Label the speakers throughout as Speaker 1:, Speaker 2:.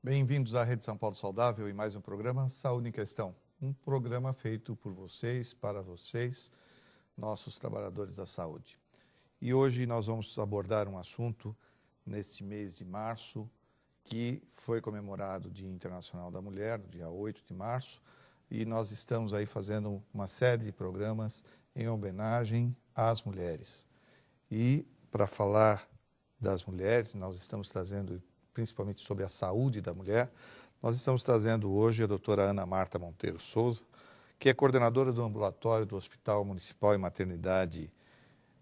Speaker 1: Bem-vindos à Rede São Paulo Saudável e mais um programa Saúde em Questão. Um programa feito por vocês, para vocês, nossos trabalhadores da saúde. E hoje nós vamos abordar um assunto neste mês de março, que foi comemorado o Dia Internacional da Mulher, no dia 8 de março, e nós estamos aí fazendo uma série de programas em homenagem às mulheres. E para falar das mulheres, nós estamos trazendo principalmente sobre a saúde da mulher, nós estamos trazendo hoje a doutora Ana Marta Monteiro Souza, que é coordenadora do ambulatório do Hospital Municipal e Maternidade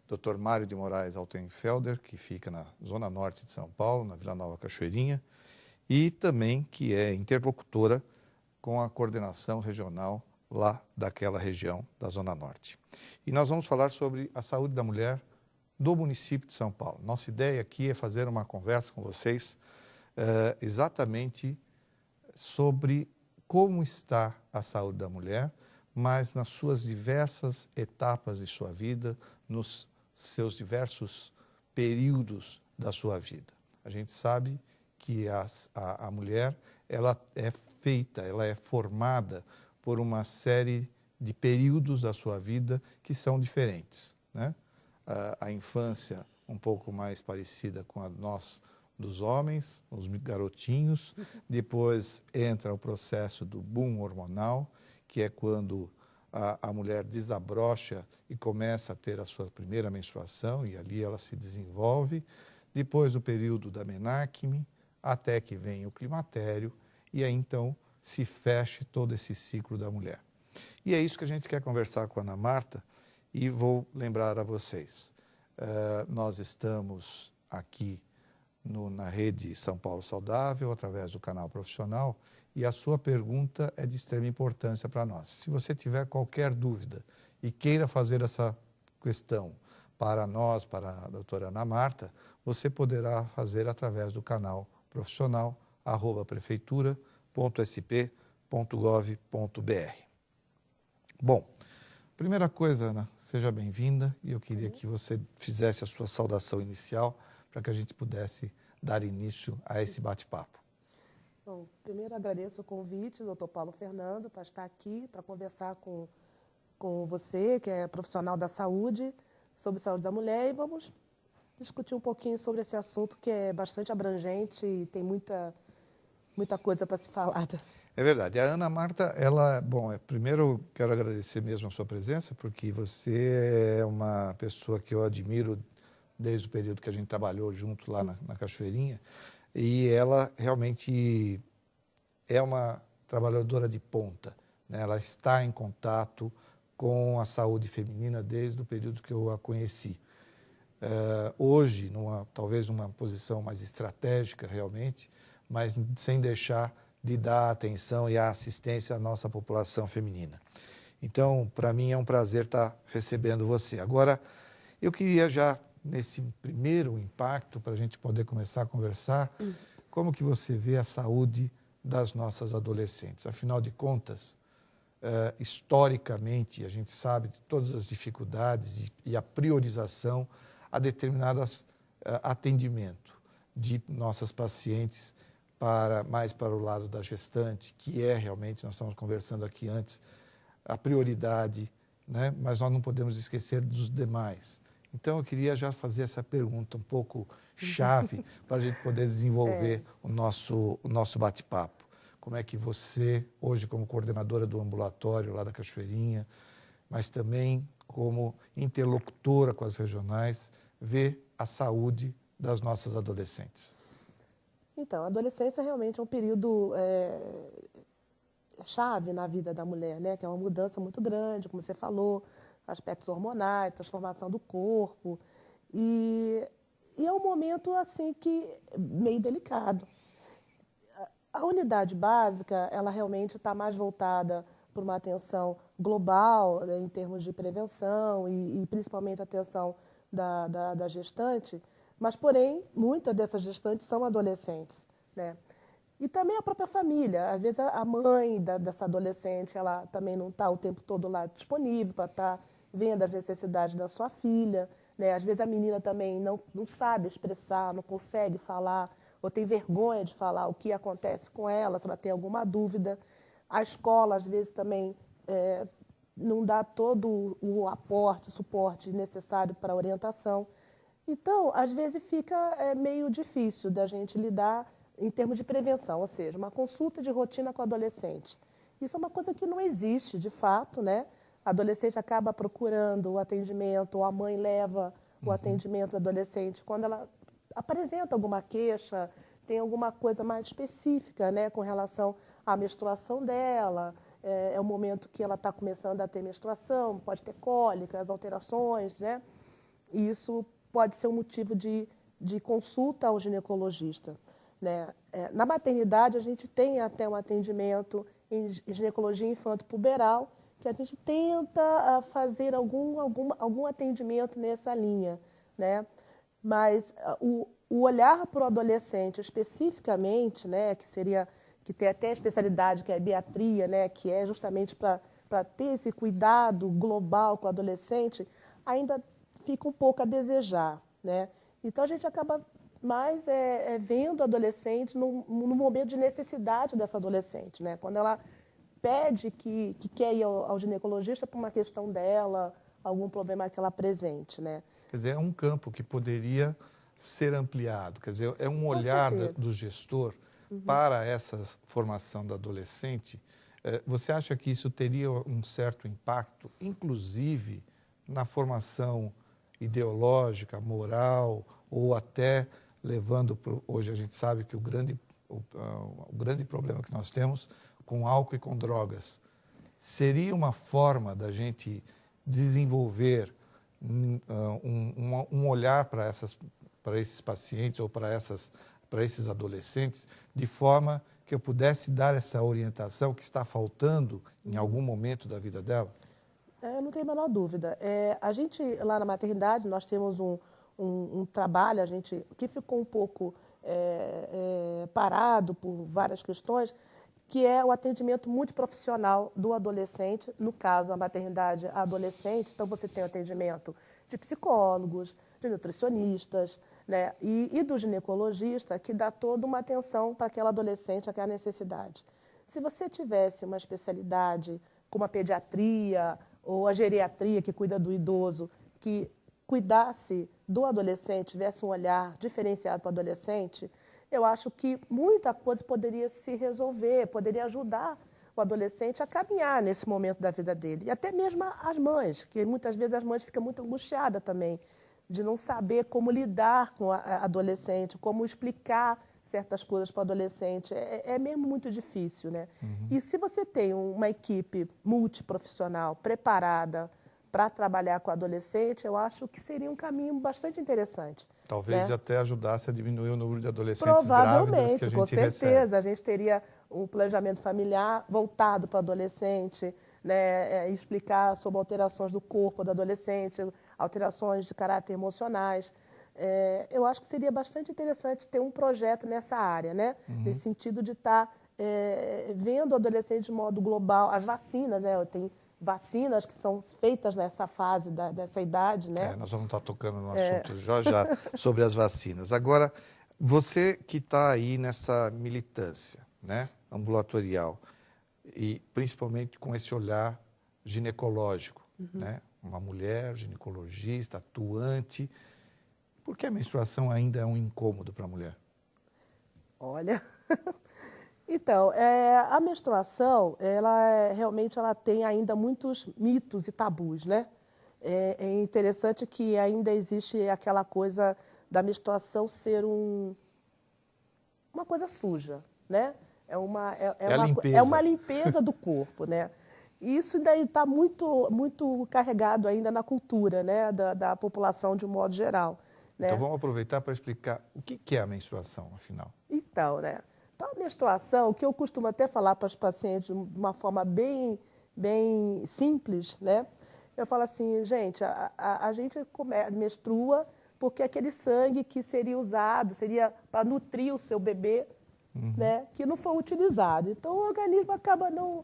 Speaker 1: Dr. Mário de Moraes Altenfelder, que fica na zona norte de São Paulo, na Vila Nova Cachoeirinha, e também que é interlocutora com a coordenação regional lá daquela região da zona norte. E nós vamos falar sobre a saúde da mulher do município de São Paulo. Nossa ideia aqui é fazer uma conversa com vocês exatamente sobre como está a saúde da mulher, mas nas suas diversas etapas de sua vida, nos seus diversos períodos da sua vida. A gente sabe que a mulher ela é formada por uma série de períodos da sua vida que são diferentes, né? A infância um pouco mais parecida com a nós dos homens, os garotinhos, depois entra o processo do boom hormonal, que é quando a mulher desabrocha e começa a ter a sua primeira menstruação, e ali ela se desenvolve, depois o período da menarquime, até que vem o climatério, e aí então se fecha todo esse ciclo da mulher. E é isso que a gente quer conversar com a Ana Marta, e vou lembrar a vocês, nós estamos aqui na Rede São Paulo Saudável, através do canal profissional, e a sua pergunta é de extrema importância para nós. Se você tiver qualquer dúvida e queira fazer essa questão para nós, para a doutora Ana Marta, você poderá fazer através do canal profissional @prefeitura.sp.gov.br. Bom, primeira coisa, Ana, seja bem-vinda, e eu queria que você fizesse a sua saudação inicial para que a gente pudesse dar início a esse bate-papo.
Speaker 2: Bom, primeiro agradeço o convite, doutor Paulo Fernando, para estar aqui, para conversar com você, que é profissional da saúde, sobre saúde da mulher, e vamos discutir um pouquinho sobre esse assunto que é bastante abrangente e tem muita coisa para se falar.
Speaker 1: É verdade. A Ana Marta, primeiro quero agradecer mesmo a sua presença, porque você é uma pessoa que eu admiro desde o período que a gente trabalhou juntos lá na Cachoeirinha, e ela realmente é uma trabalhadora de ponta, né? Ela está em contato com a saúde feminina desde o período que eu a conheci. Hoje, talvez numa posição mais estratégica realmente, mas sem deixar de dar atenção e a assistência à nossa população feminina. Então, para mim é um prazer estar recebendo você. Agora, eu queria já, nesse primeiro impacto, para a gente poder começar a conversar, como que você vê a saúde das nossas adolescentes? Afinal de contas, historicamente, a gente sabe de todas as dificuldades e a priorização a determinados atendimento de nossas pacientes mais para o lado da gestante, que é realmente, nós estamos conversando aqui antes, a prioridade, né? Mas nós não podemos esquecer dos demais. Então, eu queria já fazer essa pergunta um pouco chave para a gente poder desenvolver o nosso bate-papo. Como é que você, hoje como coordenadora do ambulatório lá da Cachoeirinha, mas também como interlocutora com as regionais, vê a saúde das nossas adolescentes?
Speaker 2: Então, a adolescência realmente é um período chave na vida da mulher, né? Que é uma mudança muito grande, como você falou, aspectos hormonais, transformação do corpo. E é um momento assim que meio delicado. A unidade básica, ela realmente está mais voltada para uma atenção global, né, em termos de prevenção e principalmente a atenção da gestante, mas, porém, muitas dessas gestantes são adolescentes, né? E também a própria família. Às vezes, a mãe dessa adolescente, ela também não está o tempo todo lá disponível para estar vendo as necessidades da sua filha, né? Às vezes, a menina também não sabe expressar, não consegue falar ou tem vergonha de falar o que acontece com ela, se ela tem alguma dúvida. A escola, às vezes, também não dá todo o aporte, o suporte necessário para a orientação. Então, às vezes, fica meio difícil da gente lidar em termos de prevenção, ou seja, uma consulta de rotina com o adolescente. Isso é uma coisa que não existe, de fato, né? A adolescente acaba procurando o atendimento, ou a mãe leva o atendimento do adolescente quando ela apresenta alguma queixa, tem alguma coisa mais específica, né, com relação à menstruação dela, é o momento que ela está começando a ter menstruação, pode ter cólicas, alterações, né? E isso pode ser um motivo de consulta ao ginecologista, né? Na maternidade, a gente tem até um atendimento em ginecologia infanto-puberal, que a gente tenta fazer algum atendimento nessa linha, né? Mas o olhar para o adolescente especificamente, né, que tem até a especialidade que é a biatria, né, que é justamente para ter esse cuidado global com o adolescente, ainda fica um pouco a desejar, né? Então a gente acaba mais vendo a adolescente no momento de necessidade dessa adolescente, né? Quando ela pede que quer ir ao ginecologista por uma questão dela, algum problema que ela apresente, né?
Speaker 1: Quer dizer, é um campo que poderia ser ampliado. Quer dizer, é um olhar do gestor para essa formação do adolescente. Você acha que isso teria um certo impacto, inclusive na formação ideológica, moral, ou até levando hoje a gente sabe que o grande problema que nós temos com álcool e com drogas. Seria uma forma da gente desenvolver um olhar para esses pacientes ou para esses adolescentes, de forma que eu pudesse dar essa orientação que está faltando em algum momento da vida dela?
Speaker 2: Não tenho a menor dúvida. A gente, lá na maternidade, nós temos um trabalho, que ficou um pouco parado por várias questões, que é o atendimento multiprofissional do adolescente, no caso, a maternidade adolescente. Então, você tem o atendimento de psicólogos, de nutricionistas, né, e do ginecologista, que dá toda uma atenção para aquela adolescente, aquela necessidade. Se você tivesse uma especialidade como a pediatria ou a geriatria, que cuida do idoso, que cuidasse do adolescente, tivesse um olhar diferenciado para o adolescente, eu acho que muita coisa poderia se resolver, poderia ajudar o adolescente a caminhar nesse momento da vida dele. E até mesmo as mães, que muitas vezes as mães ficam muito angustiadas também, de não saber como lidar com a adolescente, como explicar certas coisas para o adolescente. É mesmo muito difícil, né? E se você tem uma equipe multiprofissional preparada para trabalhar com o adolescente, eu acho que seria um caminho bastante interessante.
Speaker 1: Talvez até ajudasse a diminuir o número de adolescentes grávidas que a gente
Speaker 2: com certeza.
Speaker 1: recebe.
Speaker 2: A gente teria um planejamento familiar voltado para o adolescente, né? Explicar sobre alterações do corpo do adolescente, alterações de caráter emocionais. Eu acho que seria bastante interessante ter um projeto nessa área, né? Nesse sentido de estar vendo o adolescente de modo global. As vacinas, né? Tem vacinas que são feitas nessa fase, dessa idade, né?
Speaker 1: Nós vamos estar tocando no assunto já sobre as vacinas. Agora, você que está aí nessa militância, né, ambulatorial, e principalmente com esse olhar ginecológico, né? Uma mulher ginecologista, atuante, por que a menstruação ainda é um incômodo para a mulher?
Speaker 2: Olha... Então, a menstruação, realmente ela tem ainda muitos mitos e tabus, né? É interessante que ainda existe aquela coisa da menstruação ser uma coisa suja, né? É uma limpeza do corpo, né? E isso daí está muito carregado ainda na cultura, né? Da população de um modo geral, né?
Speaker 1: Então, vamos aproveitar para explicar o que é a menstruação, afinal.
Speaker 2: Então, né? Então, a menstruação, o que eu costumo até falar para os pacientes de uma forma bem simples, né? Eu falo assim, gente, a gente menstrua porque aquele sangue que seria usado, seria para nutrir o seu bebê, né? Que não foi utilizado. Então, o organismo acaba não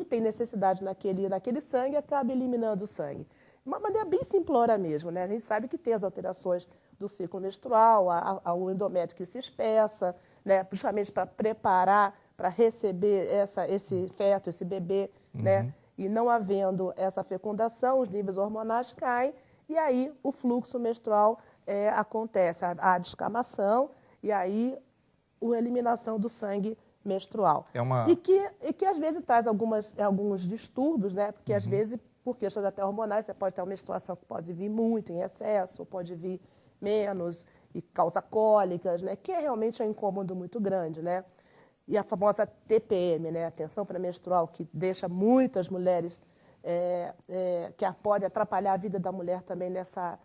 Speaker 2: tem necessidade naquele sangue, acaba eliminando o sangue. De uma maneira bem simplória mesmo, né? A gente sabe que tem as alterações do ciclo menstrual, ao endométrio que se espessa, né, justamente para preparar, para receber esse feto, esse bebê, né? E não havendo essa fecundação, os níveis hormonais caem, e aí o fluxo menstrual acontece, a descamação, e aí a eliminação do sangue menstrual. E que às vezes traz alguns distúrbios, né? Porque às vezes, por questões até hormonais, você pode ter uma menstruação que pode vir muito em excesso, pode vir menos, e causa cólicas, né? Que realmente é um incômodo muito grande, né? E a famosa TPM, né? A tensão pré-menstrual, que deixa muitas mulheres, que pode atrapalhar a vida da mulher também nessa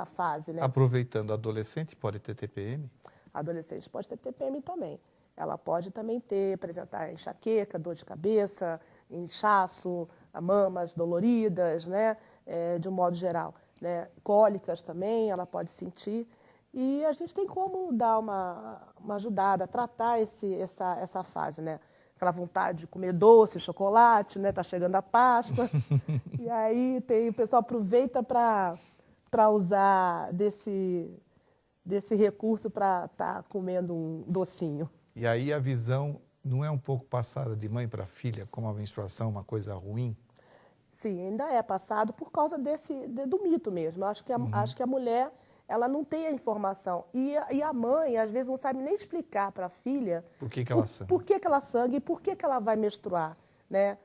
Speaker 2: fase, né?
Speaker 1: Aproveitando, adolescente pode ter TPM?
Speaker 2: A adolescente pode ter TPM também. Ela pode também apresentar enxaqueca, dor de cabeça, inchaço, mamas doloridas, né? De um modo geral, né? Cólicas também ela pode sentir. E a gente tem como dar uma ajudada, tratar essa fase, né? Aquela vontade de comer doce, chocolate, né? Está chegando a Páscoa. E aí o pessoal aproveita para usar desse recurso para estar comendo um docinho.
Speaker 1: E aí a visão não é um pouco passada de mãe para filha, como a menstruação é uma coisa ruim?
Speaker 2: Sim, ainda é passado por causa do mito mesmo. Acho que a mulher ela não tem a informação. E a mãe, às vezes, não sabe nem explicar para a filha
Speaker 1: Por que ela sangra?
Speaker 2: Por que ela sangra e por que ela vai menstruar, né?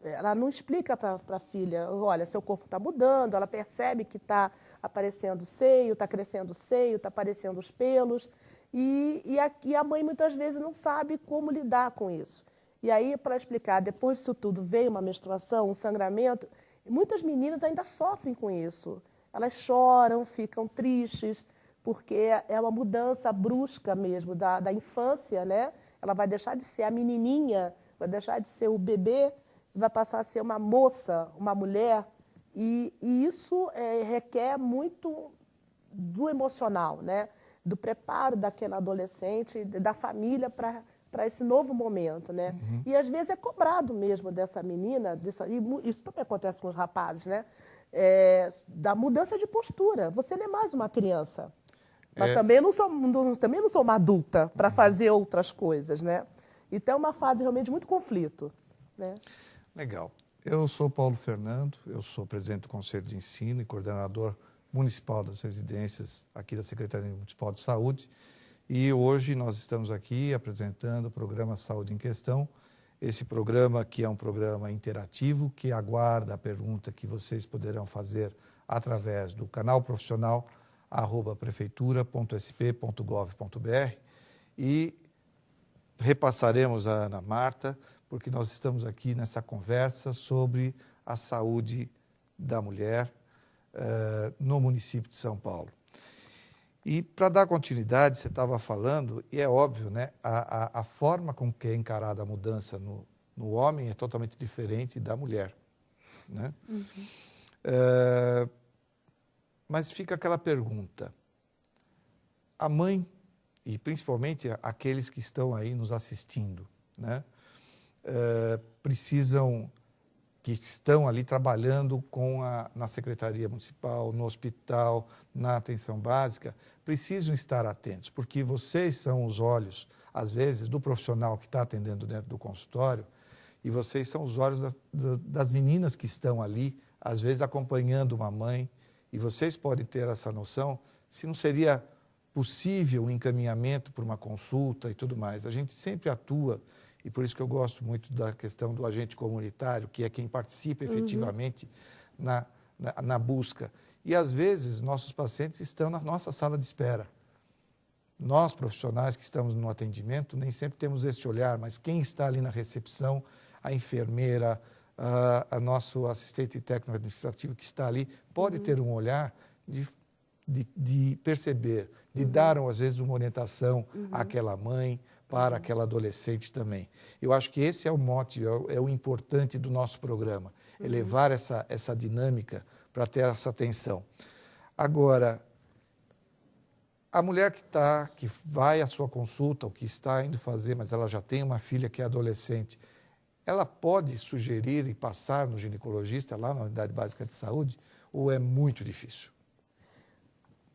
Speaker 2: Ela não explica para a filha, olha, seu corpo está mudando, ela percebe que está aparecendo seio, está crescendo seio, está aparecendo os pelos, e a mãe muitas vezes não sabe como lidar com isso. E aí, para explicar, depois disso tudo, veio uma menstruação, um sangramento, muitas meninas ainda sofrem com isso. Elas choram, ficam tristes, porque é uma mudança brusca mesmo da infância, né? Ela vai deixar de ser a menininha, vai deixar de ser o bebê, vai passar a ser uma moça, uma mulher, e isso requer muito do emocional, né? Do preparo daquela adolescente, da família para esse novo momento, né? E às vezes é cobrado mesmo dessa menina, e isso também acontece com os rapazes, né? Da mudança de postura. Você não é mais uma criança, mas também não sou uma adulta para fazer outras coisas, né? Então é uma fase realmente de muito conflito, né?
Speaker 1: Legal. Eu sou Paulo Fernando, eu sou presidente do Conselho de Ensino e coordenador municipal das residências aqui da Secretaria Municipal de Saúde. E hoje nós estamos aqui apresentando o programa Saúde em Questão. Esse programa que é um programa interativo, que aguarda a pergunta que vocês poderão fazer através do canal profissional @prefeitura.sp.gov.br e repassaremos a Ana Marta, porque nós estamos aqui nessa conversa sobre a saúde da mulher no município de São Paulo. E para dar continuidade, você estava falando, e é óbvio, né, a forma com que é encarada a mudança no homem é totalmente diferente da mulher, né? Mas fica aquela pergunta, a mãe, e principalmente aqueles que estão aí nos assistindo, né, que estão ali trabalhando na Secretaria Municipal, no hospital, na atenção básica, precisam estar atentos, porque vocês são os olhos, às vezes, do profissional que está atendendo dentro do consultório, e vocês são os olhos das meninas que estão ali, às vezes acompanhando uma mãe, e vocês podem ter essa noção, se não seria possível um encaminhamento por uma consulta e tudo mais. A gente sempre atua, e por isso que eu gosto muito da questão do agente comunitário, que é quem participa efetivamente na busca. E, às vezes, nossos pacientes estão na nossa sala de espera. Nós, profissionais que estamos no atendimento, nem sempre temos esse olhar, mas quem está ali na recepção, a enfermeira, a nosso assistente técnico administrativo que está ali, pode ter um olhar de perceber, de dar, às vezes, uma orientação àquela mãe, para aquela adolescente também. Eu acho que esse é o mote, é o importante do nosso programa, é levar essa dinâmica para ter essa atenção. Agora, a mulher que vai à sua consulta, ou que está indo fazer, mas ela já tem uma filha que é adolescente, ela pode sugerir e passar no ginecologista lá na Unidade Básica de Saúde, ou é muito difícil?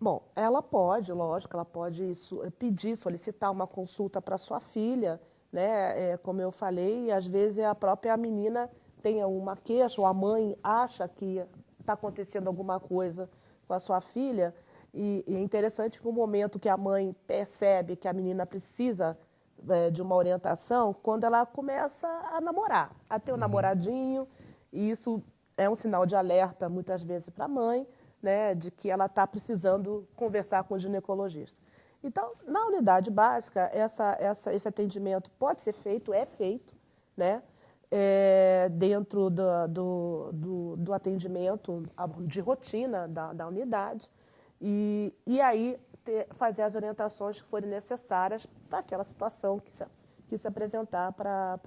Speaker 2: Bom, ela pode, lógico, ela pode pedir, solicitar uma consulta para sua filha, né? Como eu falei, às vezes a própria menina tem uma queixa, ou a mãe acha que está acontecendo alguma coisa com a sua filha, e é interessante que no momento que a mãe percebe que a menina precisa de uma orientação, quando ela começa a namorar, a ter um namoradinho, e isso é um sinal de alerta, muitas vezes, para a mãe, né, de que ela está precisando conversar com o ginecologista. Então, na unidade básica, esse atendimento pode ser feito, é feito, né, dentro do atendimento de rotina da unidade, e aí fazer as orientações que forem necessárias para aquela situação que se apresentar para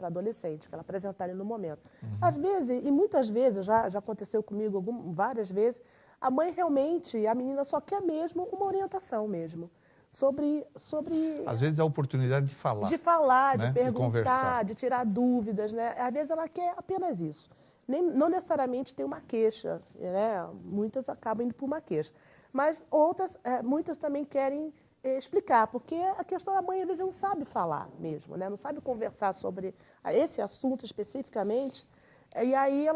Speaker 2: a adolescente, que ela apresentar ali no momento. Às vezes, e muitas vezes, já aconteceu comigo várias vezes, a mãe realmente, a menina só quer mesmo uma orientação mesmo, sobre...
Speaker 1: Às vezes a oportunidade de falar.
Speaker 2: De falar,
Speaker 1: né?
Speaker 2: de perguntar, de tirar dúvidas, né? Às vezes ela quer apenas isso. Não necessariamente tem uma queixa, né? Muitas acabam indo por uma queixa. Mas muitas também querem explicar, porque a questão da mãe, às vezes, não sabe falar mesmo, né? Não sabe conversar sobre esse assunto especificamente. E aí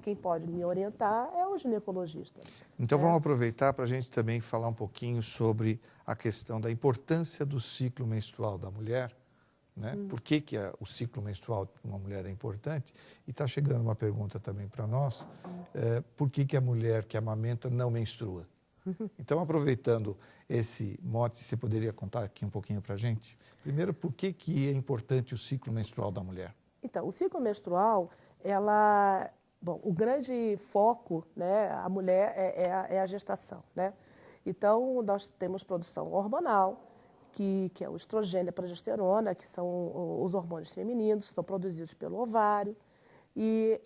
Speaker 2: quem pode me orientar é o ginecologista.
Speaker 1: Então vamos aproveitar para a gente também falar um pouquinho sobre a questão da importância do ciclo menstrual da mulher, né? Por que o ciclo menstrual de uma mulher é importante? E está chegando uma pergunta também para nós, por que a mulher que amamenta não menstrua? Então, aproveitando esse mote, você poderia contar aqui um pouquinho para a gente? Primeiro, por que é importante o ciclo menstrual da mulher?
Speaker 2: Então, o ciclo menstrual, o grande foco, né, a mulher é a gestação, né? Então, nós temos produção hormonal, que é o estrogênio e a progesterona, que são os hormônios femininos, que são produzidos pelo ovário. E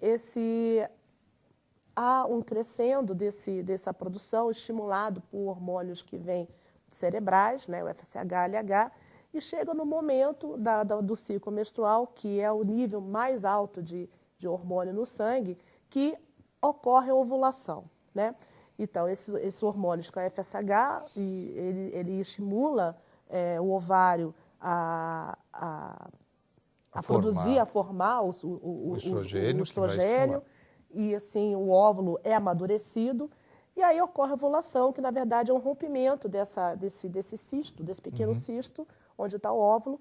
Speaker 2: há um crescendo dessa produção estimulado por hormônios que vêm cerebrais, né, o FSH, LH, e chega no momento do ciclo menstrual, que é o nível mais alto de hormônio no sangue, que ocorre a ovulação, né? Então, esses hormônios com a FSH, ele estimula o ovário a produzir, a formar o estrogênio, e assim o óvulo é amadurecido, e aí ocorre a ovulação, que na verdade é um rompimento desse cisto, desse pequeno cisto, onde está o óvulo.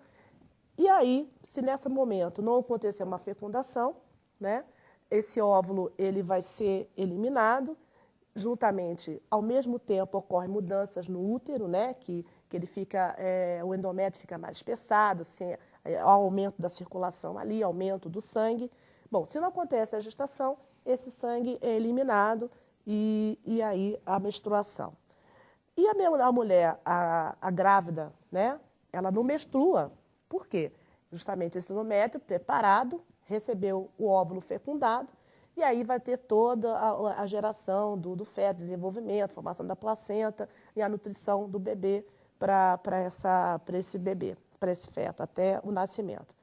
Speaker 2: E aí, se nesse momento não acontecer uma fecundação, né, esse óvulo ele vai ser eliminado, juntamente, ao mesmo tempo, ocorrem mudanças no útero, né, que ele fica, o endométrio fica mais espessado, assim, aumento da circulação ali, aumento do sangue. Bom, se não acontece a gestação, esse sangue é eliminado e aí a menstruação. E a mulher, a grávida, né, ela não menstrua. Por quê? Justamente esse endométrio preparado, recebeu o óvulo fecundado, e aí vai ter toda a geração do feto, desenvolvimento, formação da placenta e a nutrição do bebê para esse bebê, para esse feto, até o nascimento.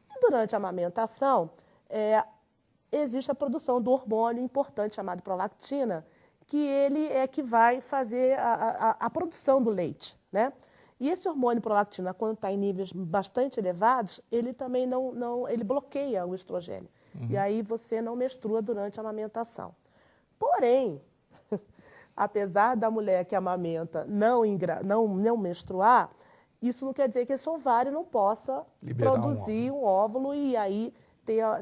Speaker 2: E durante a amamentação, existe a produção do hormônio importante chamado prolactina, que ele é que vai fazer a produção do leite, né? E esse hormônio prolactina, quando está em níveis bastante elevados, ele também ele bloqueia o estrogênio. E aí você não menstrua durante a amamentação. Porém, apesar da mulher que amamenta não menstruar, isso não quer dizer que esse ovário não possa produzir um óvulo e aí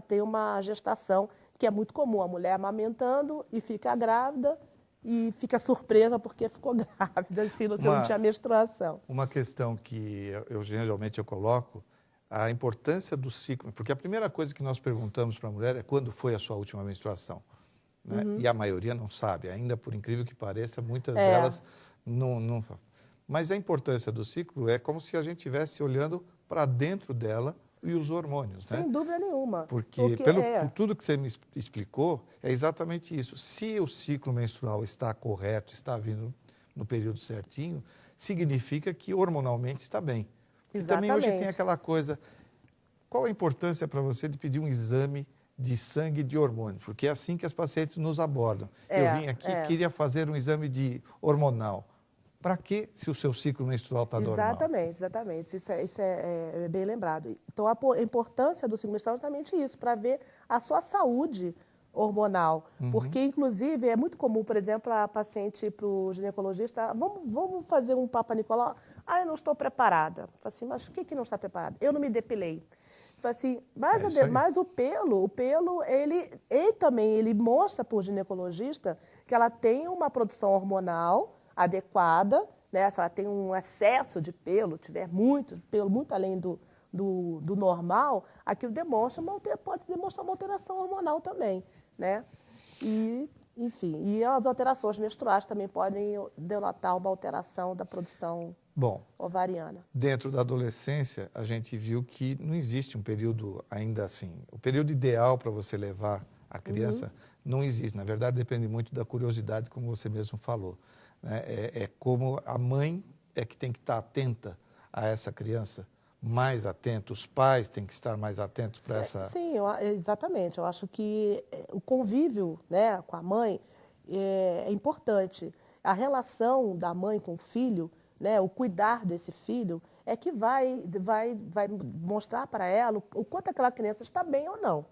Speaker 2: ter uma gestação, que é muito comum. A mulher amamentando e fica grávida e fica surpresa porque ficou grávida, se não tinha menstruação.
Speaker 1: Uma questão que geralmente eu coloco, a importância do ciclo, porque a primeira coisa que nós perguntamos para a mulher é quando foi a sua última menstruação, né? E a maioria não sabe, ainda por incrível que pareça, muitas delas não. Mas a importância do ciclo é como se a gente estivesse olhando para dentro dela e os hormônios,
Speaker 2: Sem
Speaker 1: né?
Speaker 2: dúvida nenhuma.
Speaker 1: Porque por tudo que você me explicou, é exatamente isso. Se o ciclo menstrual está correto, está vindo no período certinho, significa que hormonalmente está bem. E também hoje tem aquela coisa, qual a importância para você de pedir um exame de sangue de hormônio, porque é assim que as pacientes nos abordam. Eu vim aqui e queria fazer um exame de hormonal. Para quê, se o seu ciclo menstrual está normal?
Speaker 2: Exatamente. Isso é bem lembrado. Então, a importância do ciclo menstrual é justamente isso, para ver a sua saúde hormonal. Porque, inclusive, é muito comum, por exemplo, a paciente ir para o ginecologista, vamos fazer um Papa Nicolau. Eu não estou preparada. Eu falo assim, mas o que não está preparada? Eu não me depilei. Fala assim, mas o pelo, ele também ele mostra para o ginecologista que ela tem uma produção hormonal adequada, né? Se ela tem um excesso de pelo, tiver muito pelo, muito além do normal, aquilo pode demonstrar uma alteração hormonal também, né? E, enfim, e as alterações menstruais também podem denotar uma alteração da produção ovariana.
Speaker 1: Dentro da adolescência, a gente viu que não existe um período ainda assim. O período ideal para você levar a criança não existe. Na verdade, depende muito da curiosidade, como você mesmo falou. Né? É como a mãe é que tem que estar atenta a essa criança, mais atenta. Os pais têm que estar mais atentos para essa...
Speaker 2: Sim, exatamente. Eu acho que o convívio, né, com a mãe é importante. A relação da mãe com o filho, né, o cuidar desse filho, é que vai mostrar para ela o quanto aquela criança está bem ou não.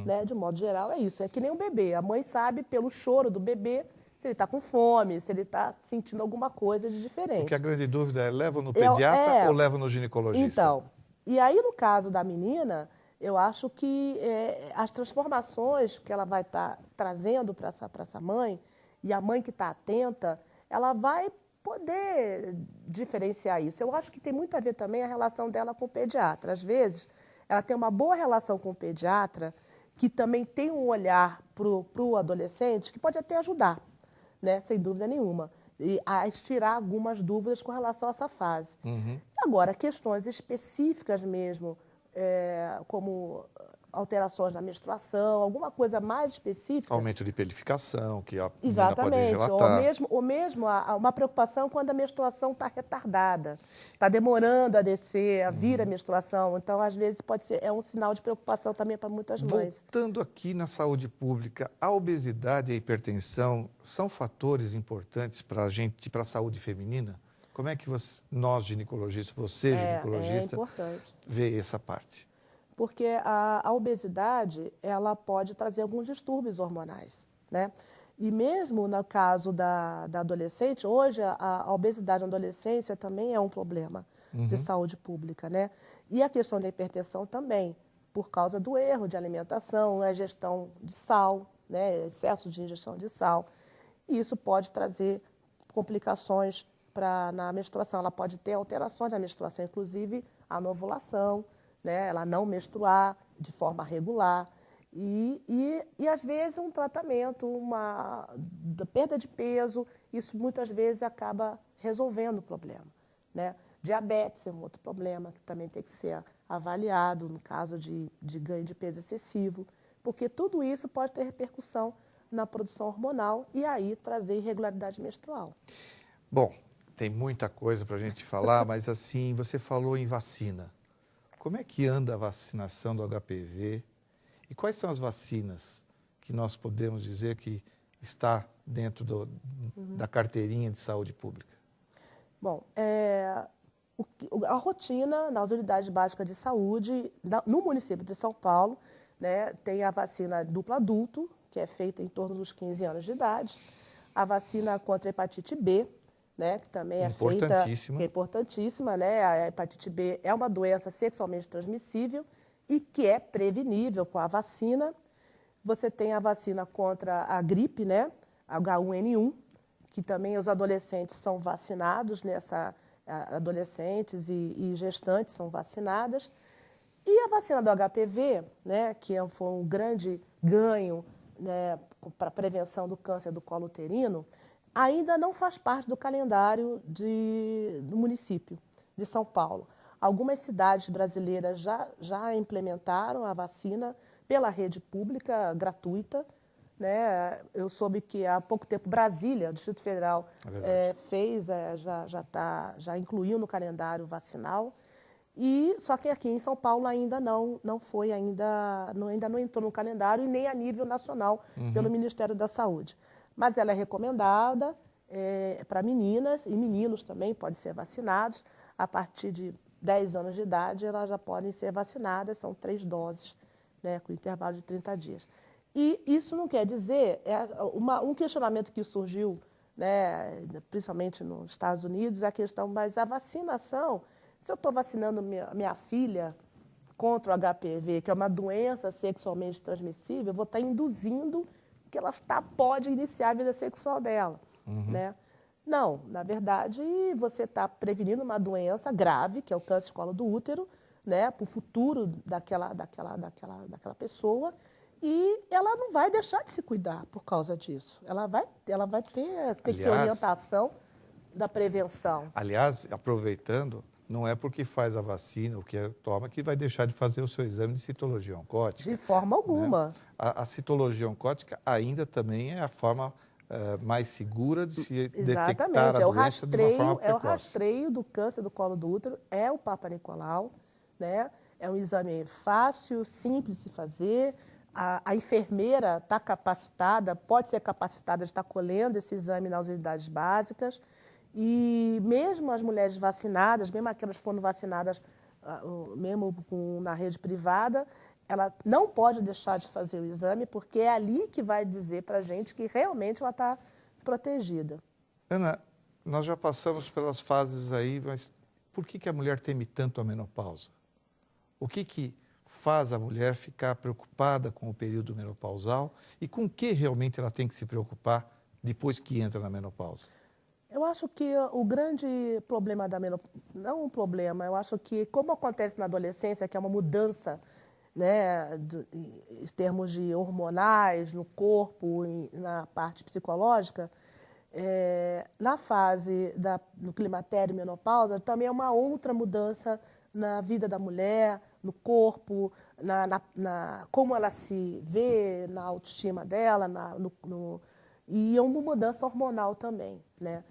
Speaker 2: Né? De modo geral, é isso. É que nem um bebê. A mãe sabe, pelo choro do bebê, se ele está com fome, se ele está sentindo alguma coisa de diferente.
Speaker 1: Porque a grande dúvida é, leva no pediatra ou leva no ginecologista?
Speaker 2: Então, e aí no caso da menina, eu acho que as transformações que ela vai estar trazendo para essa mãe, e a mãe que está atenta, ela vai poder diferenciar isso. Eu acho que tem muito a ver também a relação dela com o pediatra. Às vezes, ela tem uma boa relação com o pediatra, que também tem um olhar para o adolescente, que pode até ajudar, né? Sem dúvida nenhuma, e a estirar algumas dúvidas com relação a essa fase. Agora, questões específicas mesmo, como alterações na menstruação, alguma coisa mais específica.
Speaker 1: Aumento de pelificação, que a menina pode relatar.
Speaker 2: Ou mesmo uma preocupação quando a menstruação está retardada, está demorando a descer, a vir a menstruação. Então, às vezes, é um sinal de preocupação também para muitas mães.
Speaker 1: Voltando aqui na saúde pública, a obesidade e a hipertensão são fatores importantes para a gente, para a saúde feminina? Como é que nós, ginecologistas, ginecologista, vê essa parte?
Speaker 2: Porque a obesidade, ela pode trazer alguns distúrbios hormonais, né? E mesmo no caso da adolescente, hoje a obesidade na adolescência também é um problema de saúde pública, né? E a questão da hipertensão também, por causa do erro de alimentação, a ingestão de sal, né? Excesso de ingestão de sal. E isso pode trazer complicações na menstruação. Ela pode ter alterações na menstruação, inclusive a anovulação, né? Ela não menstruar de forma regular e às vezes um tratamento, uma perda de peso, isso muitas vezes acaba resolvendo o problema, né? Diabetes é um outro problema que também tem que ser avaliado no caso de ganho de peso excessivo, porque tudo isso pode ter repercussão na produção hormonal e aí trazer irregularidade menstrual.
Speaker 1: Bom, tem muita coisa para a gente falar, mas assim, você falou em vacina. Como é que anda a vacinação do HPV e quais são as vacinas que nós podemos dizer que está dentro da carteirinha de saúde pública?
Speaker 2: Bom, a rotina nas unidades básicas de saúde, no município de São Paulo, né, tem a vacina duplo adulto, que é feita em torno dos 15 anos de idade, a vacina contra a hepatite B, né, que também é feita, que é importantíssima, né? A hepatite B é uma doença sexualmente transmissível e que é prevenível com a vacina. Você tem a vacina contra a gripe, né? H1N1, que também os adolescentes são vacinados, adolescentes e gestantes são vacinadas. E a vacina do HPV, né, que foi um grande ganho, né, para a prevenção do câncer do colo uterino, ainda não faz parte do calendário do município de São Paulo. Algumas cidades brasileiras já implementaram a vacina pela rede pública gratuita, né? Eu soube que há pouco tempo Brasília, o Distrito Federal, já incluiu no calendário vacinal. Só que aqui em São Paulo ainda não foi, ainda não entrou no calendário e nem a nível nacional pelo Ministério da Saúde. Mas ela é recomendada para meninas e meninos também, podem ser vacinados. A partir de 10 anos de idade, elas já podem ser vacinadas, são 3 doses, né, com intervalo de 30 dias. E isso não quer dizer, um questionamento que surgiu, né, principalmente nos Estados Unidos, é a questão, mas a vacinação, se eu estou vacinando minha filha contra o HPV, que é uma doença sexualmente transmissível, eu vou estar induzindo que ela pode iniciar a vida sexual dela, né? Não, na verdade, você está prevenindo uma doença grave, que é o câncer de colo do útero, né, para o futuro daquela pessoa, e ela não vai deixar de se cuidar por causa disso. Ela vai ter que ter orientação da prevenção.
Speaker 1: Aliás, aproveitando, não é porque faz a vacina, o que toma, que vai deixar de fazer o seu exame de citologia oncótica.
Speaker 2: De forma alguma.
Speaker 1: Né? A citologia oncótica ainda também é a forma mais segura de se detectar a doença de uma forma precoce.
Speaker 2: É o rastreio do câncer do colo do útero, é o Papa Nicolau, né? É um exame fácil, simples de se fazer. A enfermeira está capacitada, pode ser capacitada de estar colhendo esse exame nas unidades básicas. E mesmo as mulheres vacinadas, mesmo aquelas que foram vacinadas mesmo na rede privada, ela não pode deixar de fazer o exame, porque é ali que vai dizer para a gente que realmente ela está protegida.
Speaker 1: Ana, nós já passamos pelas fases aí, mas por que a mulher teme tanto a menopausa? O que faz a mulher ficar preocupada com o período menopausal e com o que realmente ela tem que se preocupar depois que entra na menopausa?
Speaker 2: Eu acho que o grande problema da menopausa, não um problema, eu acho que como acontece na adolescência, que é uma mudança, né, em termos de hormonais, no corpo, na parte psicológica, na fase do climatério e menopausa, também é uma outra mudança na vida da mulher, no corpo, como ela se vê, na autoestima dela, e é uma mudança hormonal também, né?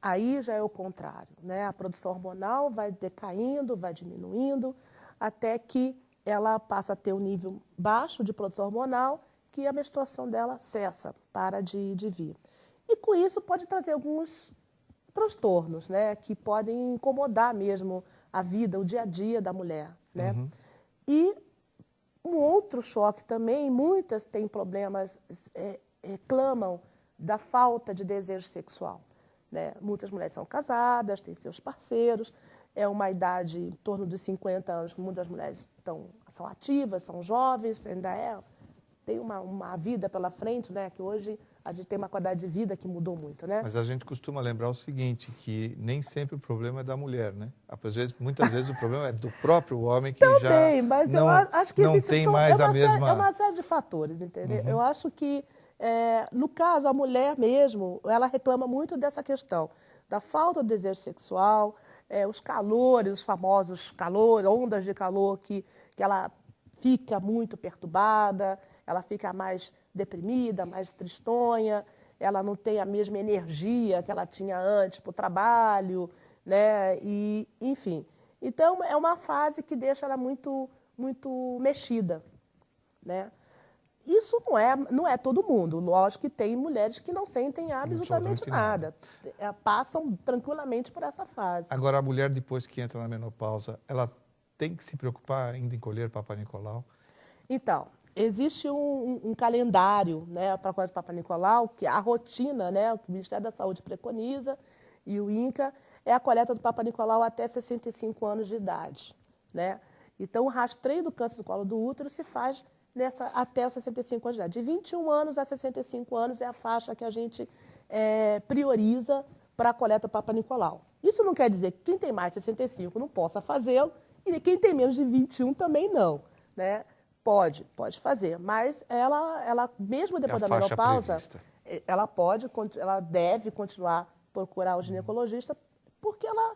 Speaker 2: Aí já é o contrário, né? A produção hormonal vai decaindo, vai diminuindo, até que ela passa a ter um nível baixo de produção hormonal, que a menstruação dela cessa, para de vir. E com isso pode trazer alguns transtornos, né? Que podem incomodar mesmo a vida, o dia a dia da mulher, né? E um outro choque também, muitas têm problemas, reclamam da falta de desejo sexual, né? Muitas mulheres são casadas, têm seus parceiros, é uma idade em torno dos 50 anos que muitas mulheres são ativas, são jovens, ainda tem uma vida pela frente, né? Que hoje a gente tem uma qualidade de vida que mudou muito, né?
Speaker 1: Mas a gente costuma lembrar o seguinte, que nem sempre o problema é da mulher, né? Muitas vezes o problema é do próprio homem que
Speaker 2: também, mas eu acho que
Speaker 1: não tem mais a mesma...
Speaker 2: É uma série de fatores, entendeu? Eu acho que, no caso, a mulher mesmo, ela reclama muito dessa questão, da falta de desejo sexual, os calores, os famosos calores, ondas de calor, que ela fica muito perturbada, ela fica mais deprimida, mais tristonha, ela não tem a mesma energia que ela tinha antes para o trabalho, né? E, enfim. Então, é uma fase que deixa ela muito, muito mexida, né? Isso não é todo mundo. Lógico que tem mulheres que não sentem absolutamente nada. Passam tranquilamente por essa fase.
Speaker 1: Agora, a mulher, depois que entra na menopausa, ela tem que se preocupar ainda em colher Papa Nicolau?
Speaker 2: Então, existe um calendário, né, para a coleta do Papa Nicolau, que a rotina, né, o que o Ministério da Saúde preconiza e o INCA, é a coleta do Papa Nicolau até 65 anos de idade, né? Então, o rastreio do câncer do colo do útero se faz até os 65 anos de idade. De 21 anos a 65 anos é a faixa que a gente prioriza para a coleta do Papa Nicolau. Isso não quer dizer que quem tem mais de 65 não possa fazê-lo e quem tem menos de 21 também não, né? Pode fazer, mas ela mesmo depois da menopausa, ela deve continuar a procurar o ginecologista, porque ela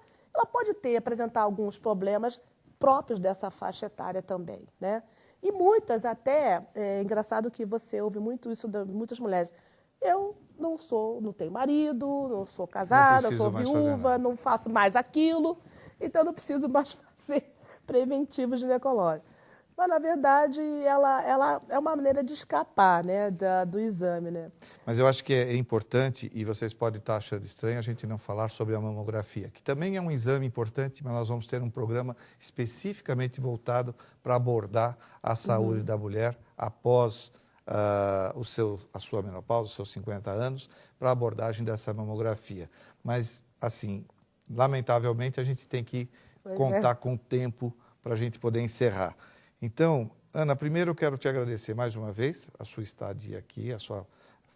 Speaker 2: pode apresentar alguns problemas próprios dessa faixa etária também, né? E muitas até, é engraçado que você ouve muito isso de muitas mulheres, eu não tenho marido, não sou casada, sou viúva, não faço mais aquilo, então eu não preciso mais fazer preventivo ginecológico. Mas, na verdade, ela é uma maneira de escapar, né, do exame, né?
Speaker 1: Mas eu acho que é importante, e vocês podem estar achando estranho, a gente não falar sobre a mamografia, que também é um exame importante, mas nós vamos ter um programa especificamente voltado para abordar a saúde da mulher após a sua menopausa, os seus 50 anos, para a abordagem dessa mamografia. Mas, assim, lamentavelmente, a gente tem que contar com o tempo para a gente poder encerrar. Então, Ana, primeiro eu quero te agradecer mais uma vez a sua estadia aqui, a sua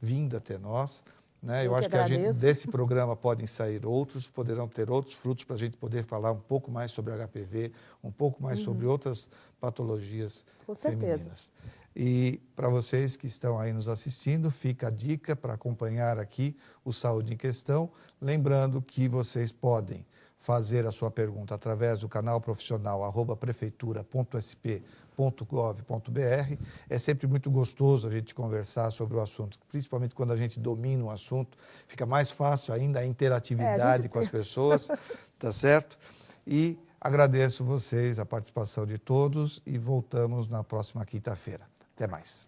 Speaker 1: vinda até nós. Né? Eu acho que desse programa podem sair outros, poderão ter outros frutos para a gente poder falar um pouco mais sobre HPV, um pouco mais sobre outras patologias femininas. E para vocês que estão aí nos assistindo, fica a dica para acompanhar aqui o Saúde em Questão. Lembrando que vocês podem fazer a sua pergunta através do canal profissional @prefeitura.sp.gov.br. É sempre muito gostoso a gente conversar sobre o assunto, principalmente quando a gente domina o assunto, fica mais fácil ainda a interatividade com as pessoas, tá certo? E agradeço vocês, a participação de todos e voltamos na próxima quinta-feira. Até mais.